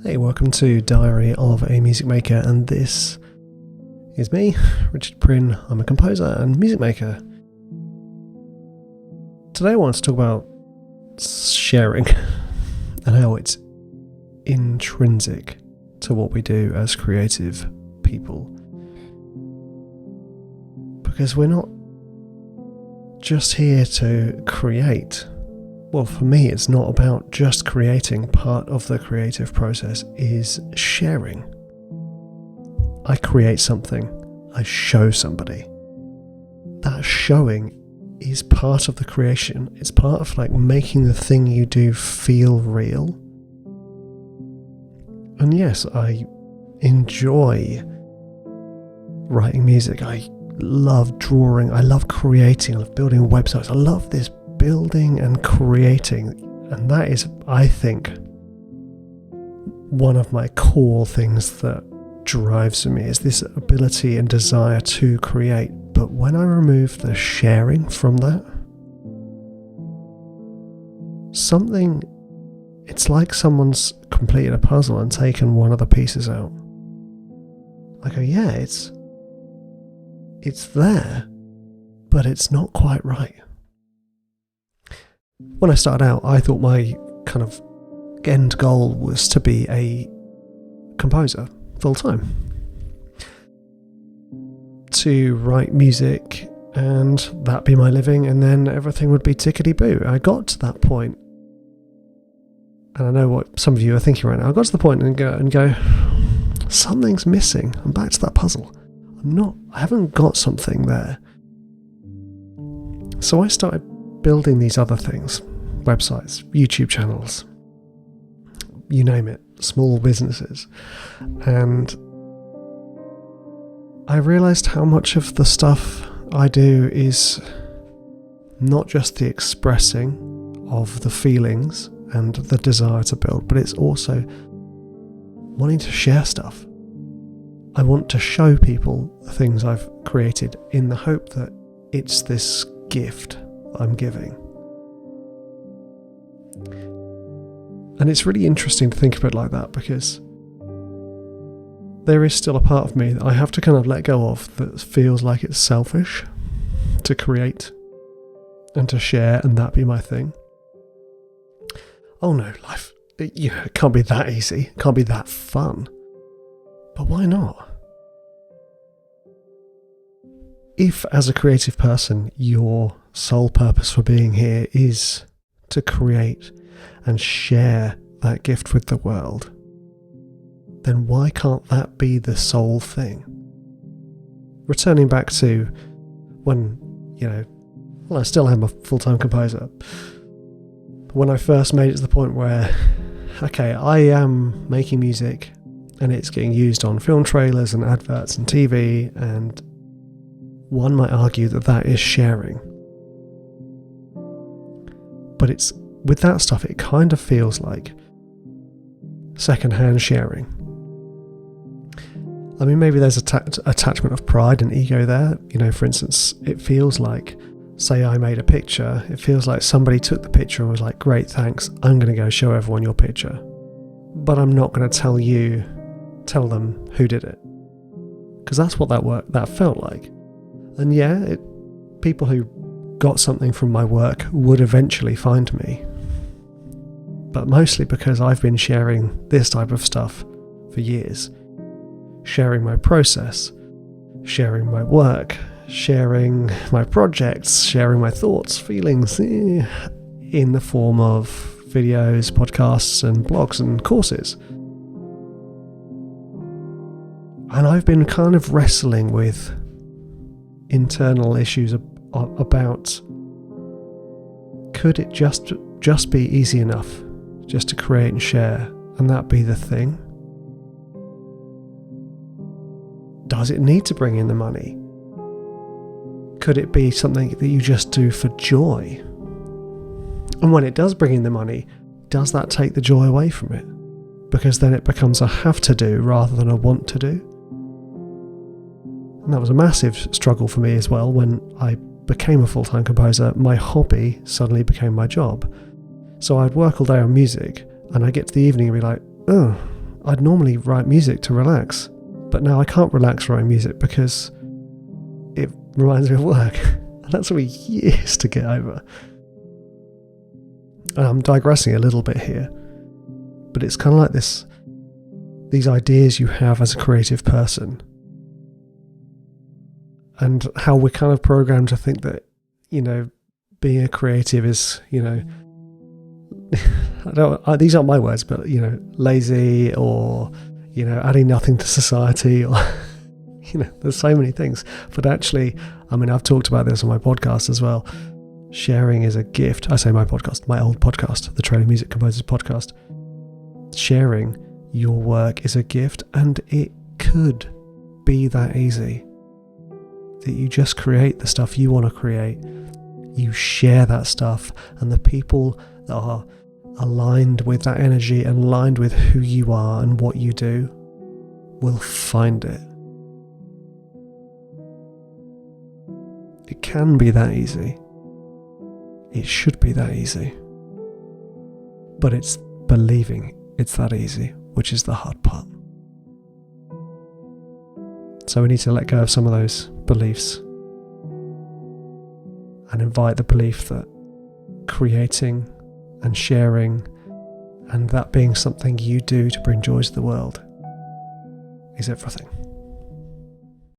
Hey, welcome to Diary of a Music Maker, and this is me, Richard Prynne. I'm a composer and music maker. Today I want to talk about sharing and how it's intrinsic to what we do as creative people. Because we're not just here to create. Well, for me, it's not about just creating. Part of the creative process is sharing. I create something, I show somebody. That showing is part of the creation. It's part of making the thing you do feel real. And yes, I enjoy writing music. I love drawing. I love creating. I love building websites. I love this building and creating, and that is, I think, one of my core things that drives me is this ability and desire to create. But when I remove the sharing from that, it's like someone's completed a puzzle and taken one of the pieces out. I go, yeah, it's there, but it's not quite right. When I started out, I thought my kind of end goal was to be a composer full time, to write music and that be my living, and then everything would be tickety-boo. I got to that point, and I know what some of you are thinking right now. I got to the point and go, something's missing. I'm back to that puzzle. I haven't got something there. So I started building these other things, websites, YouTube channels, you name it, small businesses. And I realized how much of the stuff I do is not just the expressing of the feelings and the desire to build, but it's also wanting to share stuff. I want to show people the things I've created in the hope that it's this gift I'm giving. And it's really interesting to think of it like that, because there is still a part of me that I have to kind of let go of that feels like it's selfish to create and to share and that be my thing. Oh no, life, it can't be that easy, it can't be that fun. But why not? If, as a creative person, your sole purpose for being here is to create and share that gift with the world, then why can't that be the sole thing? Returning back to when, I still am a full-time composer. When I first made it to the point where, okay, I am making music and it's getting used on film trailers and adverts and TV, and one might argue that is sharing. But it's with that stuff, it kind of feels like second-hand sharing. I mean, maybe there's attachment of pride and ego there. For instance, it feels like, say I made a picture, it feels like somebody took the picture and was like, great, thanks, I'm going to go show everyone your picture. But I'm not going to tell them who did it. Because that's what that felt like. And yeah, people who got something from my work would eventually find me. But mostly because I've been sharing this type of stuff for years. Sharing my process, sharing my work, sharing my projects, sharing my thoughts, feelings, in the form of videos, podcasts, and blogs and courses. And I've been kind of wrestling with internal issues about, could it just be easy enough just to create and share, and that be the thing? Does it need to bring in the money? Could it be something that you just do for joy? And when it does bring in the money, does that take the joy away from it? Because then it becomes a have to do rather than a want to do. And that was a massive struggle for me as well. When I became a full-time composer, my hobby suddenly became my job. So I'd work all day on music, and I'd get to the evening and be like, oh, I'd normally write music to relax, but now I can't relax writing music because it reminds me of work. And that took me years to get over. And I'm digressing a little bit here, but it's kind of like these ideas you have as a creative person, and how we're kind of programmed to think that, being a creative is, these aren't my words, but, lazy, or, adding nothing to society, or, there's so many things. But actually, I've talked about this on my podcast as well. Sharing is a gift. I say my podcast, my old podcast, the Training Music Composers podcast. Sharing your work is a gift, and it could be that easy. That you just create the stuff you want to create. You share that stuff, and the people that are aligned with that energy and aligned with who you are and what you do will find it. It can be that easy. It should be that easy. But it's believing it's that easy, which is the hard part. So we need to let go of some of those beliefs and invite the belief that creating and sharing, and that being something you do to bring joy to the world, is everything.